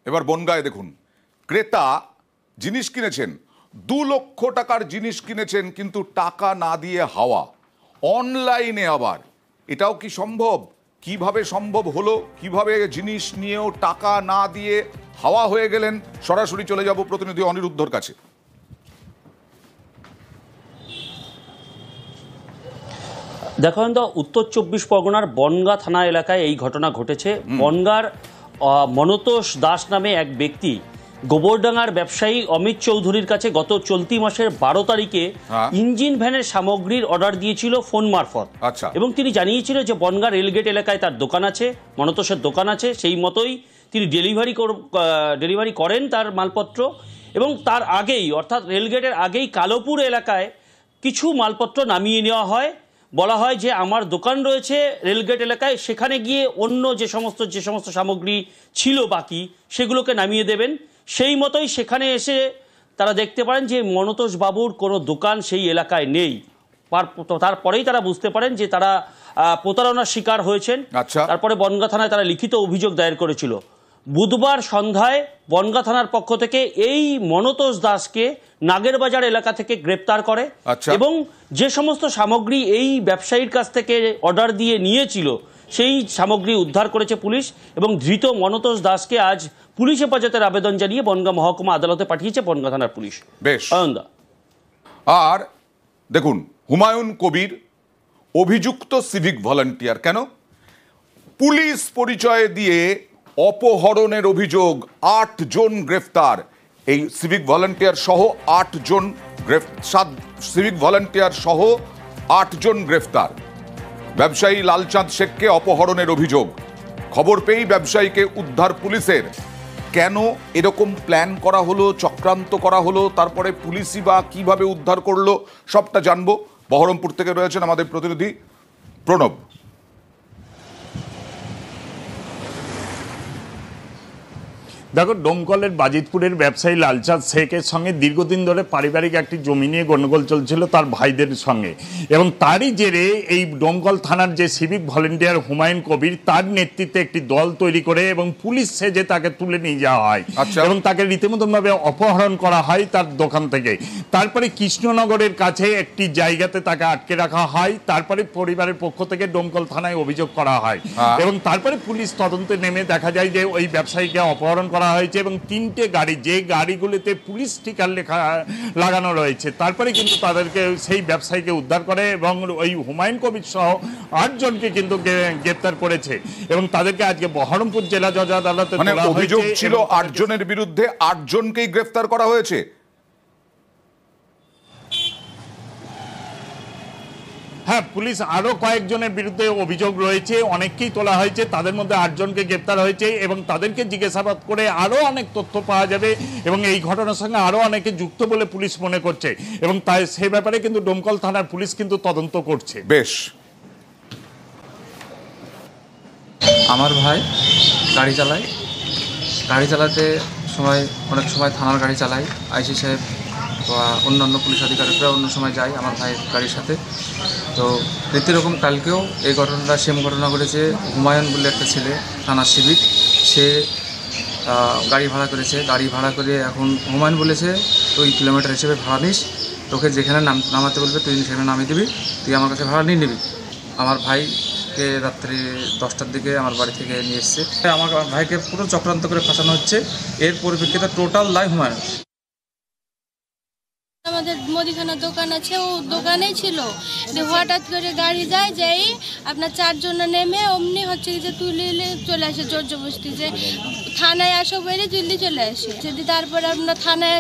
এবার বনগাঁয় দেখুন, ক্রেতা জিনিস কিনেছেন, 2 লক্ষ টাকার জিনিস কিনেছেন, কিন্তু টাকা না দিয়ে হাওয়া। অনলাইনে আবার এটাও কি সম্ভব? কিভাবে সম্ভব হলো? কিভাবে জিনিস নিয়েও টাকা না দিয়ে হাওয়া হয়ে গেলেন? সরাসরি চলে যাব প্রতিনিধি অনিরুদ্ধর কাছে। দেখুন তো, উত্তর 24 পরগনার বনগাঁ থানা এলাকায় এই ঘটনা ঘটেছে। বনগাঁর মনতোষ দাস নামে এক ব্যক্তি গোবরডাঙ্গার ব্যবসায়ী অমিত চৌধুরীর কাছে গত চলতি মাসের 12 তারিখে ইঞ্জিন ভ্যানের সামগ্রীর অর্ডার দিয়েছিল ফোন মারফত। এবং তিনি জানিয়েছিল যে বনগাঁ রেলগেট এলাকায় তার দোকান আছে, মনতোষের দোকান আছে, সেই মতোই তিনি ডেলিভারি করেন তার মালপত্র। এবং তার আগেই, অর্থাৎ রেলগেটের আগেই কালোপুর এলাকায় কিছু মালপত্র নামিয়ে নেওয়া হয়। বলা হয় যে আমার দোকান রয়েছে রেলগেট এলাকায়, সেখানে গিয়ে অন্য যে সমস্ত সামগ্রী ছিল বাকি সেগুলোকে নামিয়ে দেবেন। সেই মতোই সেখানে এসে তারা দেখতে পারেন যে মনতোষ বাবুর কোনো দোকান সেই এলাকায় নেই। তারপরেই তারা বুঝতে পারেন যে তারা প্রতারণার শিকার হয়েছেন। তারপরে বনগাঁ থানায় তারা লিখিত অভিযোগ দায়ের করেছিল। বুধবার সন্ধ্যায় বনগাঁ থানার পক্ষ থেকে এই মনতোষ দাসকে নাগেরবাজার এলাকা থেকে গ্রেপ্তার করে এবং যে সমস্ত সামগ্রী এই ব্যবসায়ীর কাছ থেকে অর্ডার দিয়ে নিয়েছিল সেই সামগ্রী উদ্ধার করেছে পুলিশ এবং ধৃত মনতোষ দাসকে আজ পুলিশ হেফাজতের আবেদন জানিয়ে বনগাঁ মহকুমা আদালতে পাঠিয়েছে বনগাঁ থানার পুলিশ। বেশ। আর দেখুন, হুমায়ুন কবির অভিযুক্ত সিভিক ভলান্টিয়ার। কেন? পুলিশ পরিচয় দিয়ে অপহরণের অভিযোগ, 8 জন গ্রেফতার। এই সিভিক ভলান্টিয়ার সহ 8 জন সিভিক ভলান্টিয়ার সহ 8 জন গ্রেফতার। ব্যবসায়ী লালচাঁদ শেখকে অপহরণের অভিযোগ। খবর পেয়েই ব্যবসায়ীকে উদ্ধার পুলিশের। কেন এরকম প্ল্যান করা হলো, চক্রান্ত করা হলো, তারপরে পুলিশই বা কিভাবে উদ্ধার করলো, সবটা জানবো। বহরমপুর থেকে রয়েছেন আমাদের প্রতিনিধি প্রণব। দেখো, ডোমকলের বাজিতপুরের ব্যবসায়ী লালচাঁদ শেখের সঙ্গে দীর্ঘদিন ধরে পারিবারিক একটি জমি নিয়ে গণ্ডগোল চলছিল তার ভাইদের সঙ্গে, এবং তারই জেরে এই ডোমকল থানার যে সিভিক ভলেন্টিয়ার হুমায়ুন কবির, তার নেতৃত্বে একটি দল তৈরি করে এবং পুলিশ সেজে তাকে তুলে নিয়ে যাওয়া হয় এবং তাকে রীতিমতনভাবে অপহরণ করা হয় তার দোকান থেকে। তারপরে কৃষ্ণনগরের কাছে একটি জায়গাতে তাকে আটকে রাখা হয়। তারপরে পরিবারের পক্ষ থেকে ডোমকল থানায় অভিযোগ করা হয় এবং তারপরে পুলিশ তদন্তে নেমে দেখা যায় যে ওই ব্যবসায়ীকে অপহরণ করা হয়েছে এবং 3টে গাড়ি, যে গাড়িগুলিতে পুলিশ স্টিকার লেখা লাগানো রয়েছে, তারপরে কিন্তু তাদেরকে সেই ব্যবসায়ীকে উদ্ধার করে এবং ওই হুমায়ুন কবির সহ 8 জনকে কিন্তু গ্রেপ্তার করেছে এবং তাদেরকে আজকে বহরমপুর জেলা জজ আদালতে তোলা হয়েছে। অভিযোগ ছিল 8 জনের বিরুদ্ধে, 8 জনকেই গ্রেফতার করা হয়েছে। হ্যাঁ, পুলিশ আরো কয়েকজনের বিরুদ্ধে অভিযোগ রয়েছে, অনেককেই তোলা হয়েছে। তাদের মধ্যে 8 জনকে গ্রেপ্তার হয়েছে এবং তাদেরকে জিজ্ঞাসাবাদ করে আরো অনেক তথ্য পাওয়া যাবে এবং এই ঘটনার সঙ্গে আরো অনেকে যুক্ত বলে পুলিশ মনে করছে এবং তাই সেই ব্যাপারে কিন্তু ডোমকল থানার পুলিশ কিন্তু তদন্ত করছে। বেশ। আমার ভাই গাড়ি চালাতে অনেক সময় থানার গাড়ি চালায়, আইসি সাহেব বা অন্যান্য পুলিশ আধিকারিকরা অন্য সময় যায় আমার ভাইয়ের গাড়ির সাথে। তো রীতিরকম কালকেও এই ঘটনাটা সেম ঘটনা ঘটেছে। হুমায়ুন বলে একটা ছেলে থানার সিভিক, সে গাড়ি ভাড়া করেছে। গাড়ি ভাড়া করে এখন হুমায়ুন বলেছে তুই কিলোমিটার হিসেবে ভাড়া নিস, তোকে যেখানে নামাতে বলবে তুই সেখানে নামিয়ে দিবি, তুই আমার কাছে ভাড়া নিয়ে নিবি। আমার ভাইকে রাত্রি 10টার দিকে আমার বাড়ি থেকে নিয়ে এসছে। আমার ভাইকে পুরো চক্রান্ত করে ফাঁসানো হচ্ছে। এর পরিপ্রেক্ষিতে টোটাল দায় হুমায়ুন। আমাদের মুদিখানার দোকান আছে, ও দোকানেই ছিল। হঠাৎ করে গাড়ি যাই আপনার 4 জন নেমে অমনি হচ্ছে যে তুলে চলে আসে জোর জবরদস্তি, যে থানায় আসো বলে জলদি চলে আসে। যদি তারপরে আমরা থানায়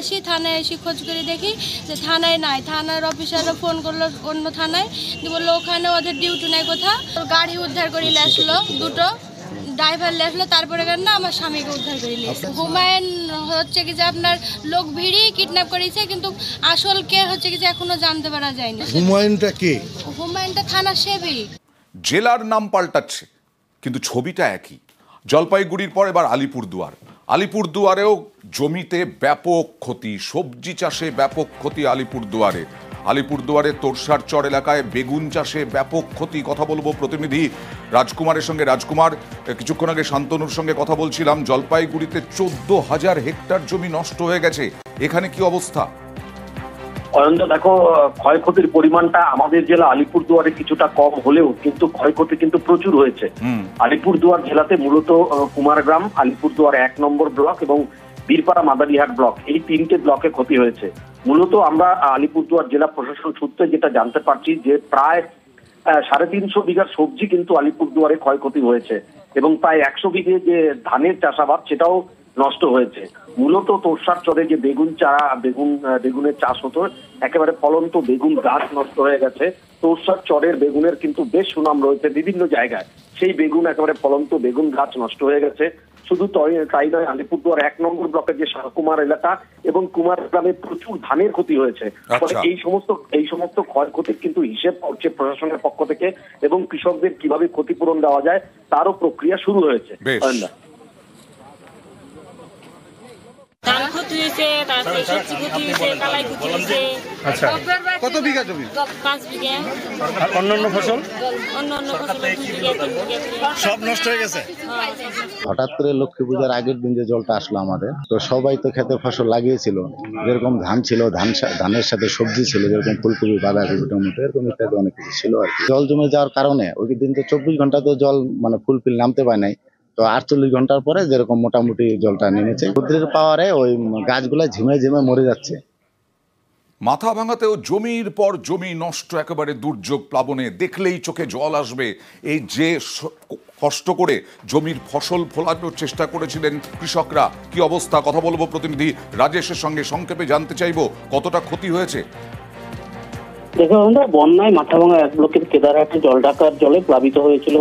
আসি খোঁজ করে দেখি যে থানায় নাই। থানার অফিসাররা ফোন করলো অন্য থানায়, বললো ওখানে ওদের ডিউটি নাই কোথাও। গাড়ি উদ্ধার করে আসলো, 2টো ড্রাইভার লেখলো, তারপরে না আমার স্বামীকে উদ্ধার করে নিয়েছে। হুমায়ুন হচ্ছে কি যে আপনার লোক ভিড়ি কিডন্যাপ করেছে, কিন্তু আসল কে হচ্ছে কি যে এখনো জানতে পারা যায়নি। হুমায়ুনটা কে? হুমায়ুনটা থানা সেবিক। জেলার নাম পাল্টাচ্ছে কিন্তু ছবিটা একই। জলপাইগুড়ির পর এবার আলিপুরদুয়ারেও জমিতে ব্যাপক ক্ষতি, সবজি চাষে ব্যাপক ক্ষতি আলিপুরদুয়ারে। আলিপুরদুয়ারের তোরসার চর এলাকায় বেগুন চাষে ব্যাপক ক্ষতি। কথা বলবো প্রতিনিধি রাজকুমারের সঙ্গে। রাজকুমার, কিছুক্ষণ আগে শান্তনুর সঙ্গে কথা বলছিলাম, জলপাইগুড়িতে 14,000 হেক্টর জমি নষ্ট হয়ে গেছে, এখানে কি অবস্থা? অয়ন্ত, দেখো, ক্ষয়ক্ষতির পরিমাণটা আমাদের জেলা আলিপুরদুয়ারে কিছুটা কম হলেও কিন্তু ক্ষয়ক্ষতি কিন্তু প্রচুর হয়েছে। আলিপুরদুয়ার জেলাতে মূলত কুমারগ্রাম, আলিপুরদুয়ার 1 নম্বর ব্লক এবং বীরপাড়া মাদারিহাট ব্লক, এই 3টে ব্লকে ক্ষতি হয়েছে। মূলত আমরা আলিপুরদুয়ার জেলা প্রশাসন সূত্রে যেটা জানতে পারছি যে প্রায় 350 বিঘার সবজি কিন্তু আলিপুরদুয়ারে ক্ষয়ক্ষতি হয়েছে এবং প্রায় 100 বিঘে যে ধানের চাষাবাদ সেটাও নষ্ট হয়েছে। মূলত তোরসার চরে যে বেগুনের চাষ হতো, একেবারে ফলন্ত বেগুন গাছ নষ্ট হয়ে গেছে। তোরসার চরের বেগুনের কিন্তু বেশ সুনাম রয়েছে বিভিন্ন জায়গায়, সেই বেগুন একেবারে ফলন্ত বেগুন গাছ নষ্ট হয়ে গেছে। শুধু তাই নয়, আলিপুরদুয়ার 1 নম্বর ব্লকের যে শাহকুমার এলাকা এবং কুমার গ্রামে প্রচুর ধানের ক্ষতি হয়েছে। এই সমস্ত ক্ষয়ক্ষতির কিন্তু হিসেব করছে প্রশাসনের পক্ষ থেকে এবং কৃষকদের কিভাবে ক্ষতিপূরণ দেওয়া যায় তারও প্রক্রিয়া শুরু হয়েছে। ধান ক্ষতি হয়েছে, তারপরে সবজি ক্ষতি হয়েছে, কালাই ক্ষতি হয়েছে। আচ্ছা, কত বিঘা জমি? 5 বিঘা। আর অন্যান্য ফসল? অন্যান্য ফসল 2 বিঘা 3 বিঘা সব নষ্ট হয়ে গেছে। হঠাৎ করে লক্ষ্মী পূজার আগের দিন যে জলটা আসলো আমাদের, তো সবাই তো খেতে ফসল লাগিয়েছিল, যেরকম ধান ছিল, ধানের সাথে সবজি ছিল, যেরকম ফুলকপি, বাঁধাকপি, টমেটো, এরকম ইত্যাদি অনেক কিছু ছিল আর কি। জল জমে যাওয়ার কারণে ওই দিন তো 24 ঘন্টা তো জল মানে ফুলফিল নামতে পায় নাই, তো 48 ঘন্টার পরে যেরকম মোটামুটি জলটা নেমেছে, কুদ্রির পাওয়ারে ওই গাছগুলা ঝিমে ঝিমে মরে যাচ্ছে। মাথা ভাঙাতেও জমির পর জমি নষ্ট, একেবারে দুর্যোগ প্লাবনে দেখলেই চোখে জল আসবে। এই যে কষ্ট করে জমির ফসল ফলানোর চেষ্টা করেছিলেন কৃষকরা, কি অবস্থা? কথা বলবো প্রতিনিধি রাজেশের সঙ্গে, সংক্ষেপে জানতে চাইবো কতটা ক্ষতি হয়েছে। দেখো, আমরা বন্যায় মাথাভাঙা 1 ব্লকের কেদারহাটে জল ঢাকার জলে প্লাবিত হয়েছিল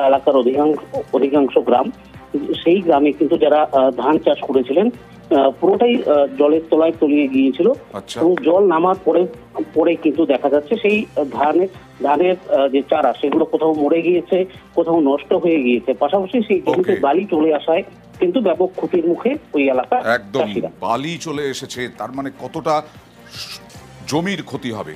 এলাকার অধিকাংশ গ্রাম। সেই গ্রামে কিন্তু যারা ধান চাষ করেছিলেন পুরোটাই জলের তলায় তলিয়ে গিয়েছিল এবং জল নামার পরে কিন্তু দেখা যাচ্ছে সেই ধানের যে চারা সেগুলো কোথাও মরে গিয়েছে, কোথাও নষ্ট হয়ে গিয়েছে। পাশাপাশি সেই জমিতে বালি চলে আসায় কিন্তু ব্যাপক ক্ষতির মুখে ওই এলাকা। একদম বালি চলে এসেছে, তার মানে কতটা জমির ক্ষতি হবে।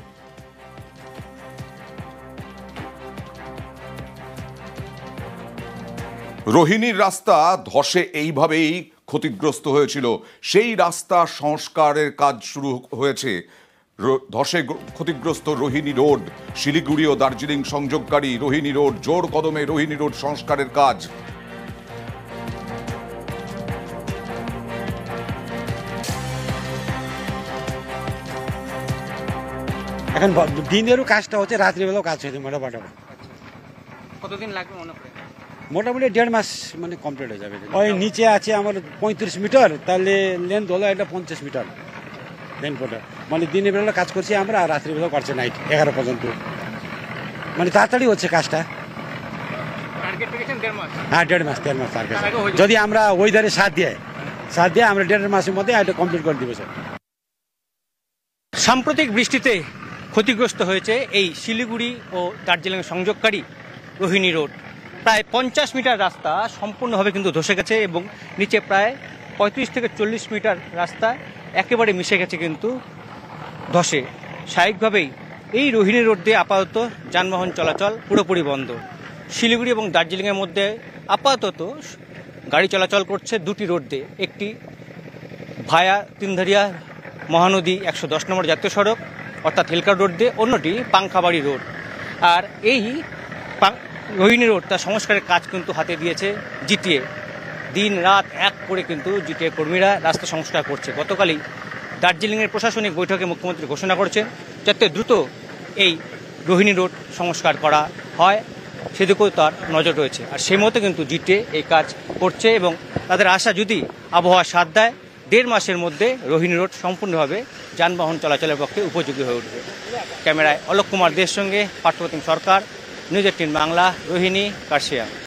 রোহিণীর রাস্তা ধসে এইভাবেই ক্ষতিগ্রস্ত হয়েছিল, সেই রাস্তা সংস্কারের কাজ শুরু হয়েছে। ধসে ক্ষতিগ্রস্ত রোহিণী রোড, শিলিগুড়ি ও দার্জিলিং সংযোগকারী রোহিণী রোড, জোর কদমে রোহিণী রোড সংস্কারের কাজ। এখন দিনেরও কাজটা হচ্ছে, রাত্রিবেলাও কাজ হয়েছে মোটামুটি। কতদিন লাগবে মনে করে? মোটামুটি 1.5 মাস মানে কমপ্লিট হয়ে যাবে। ওই নিচে আছে আমার 35 মিটার, তাহলে লেন্থ হলো এটা 50 মিটার লেন্থ পড়ে। মানে দিনের বেলা কাজ করছি আমরা, আর রাত্রিবেলাও করছে নাইট 11 পর্যন্ত। মানে তাড়াতাড়ি হচ্ছে কাজটা। হ্যাঁ, 1.5 মাস টার্গেট। যদি আমরা ওয়েদারে সাথ দিয়ে আমরা 1.5 মাসের মধ্যে এটা কমপ্লিট করে দিব স্যার। সাম্প্রতিক বৃষ্টিতে ক্ষতিগ্রস্ত হয়েছে এই শিলিগুড়ি ও দার্জিলিং সংযোগকারী রোহিণী রোড। প্রায় 50 মিটার রাস্তা সম্পূর্ণভাবে কিন্তু ধসে গেছে এবং নিচে প্রায় 35 থেকে 40 মিটার রাস্তা একেবারে মিশে গেছে কিন্তু ধসে। স্বাভাবিকভাবেই এই রোহিণী রোড দিয়ে আপাতত যানবাহন চলাচল পুরোপুরি বন্ধ। শিলিগুড়ি এবং দার্জিলিংয়ের মধ্যে আপাতত গাড়ি চলাচল করছে 2টি রোড দিয়ে, একটি ভায়া তিনধারিয়া মহানদী 110 নম্বর জাতীয় সড়ক অর্থাৎ হিলকা রোড দিয়ে, অন্যটি পাংখাবাড়ি রোড। আর এই রোহিণী রোড তার সংস্কারের কাজ কিন্তু হাতে দিয়েছে জিটিএ। দিন রাত এক করে কিন্তু জিটিএ কর্মীরা রাস্তা সংস্কার করছে। গতকালই দার্জিলিংয়ের প্রশাসনিক বৈঠকে মুখ্যমন্ত্রী ঘোষণা করেছেন যাতে দ্রুত এই রোহিণী রোড সংস্কার করা হয়, সেদিকেও তার নজর রয়েছে। আর সেই মতো কিন্তু জিটিএ এই কাজ করছে এবং তাদের আশা, যদি আবহাওয়া সাথ দেয়, 1.5 মাসের মধ্যে রোহিণী রোড সম্পূর্ণভাবে যানবাহন চলাচলের পক্ষে উপযোগী হয়ে উঠবে। ক্যামেরায় অলোক কুমার দের সঙ্গে পার্থপ্রতিম সরকার, নিউজ 18 বাংলা, রোহিণী, কার্শিয়াং।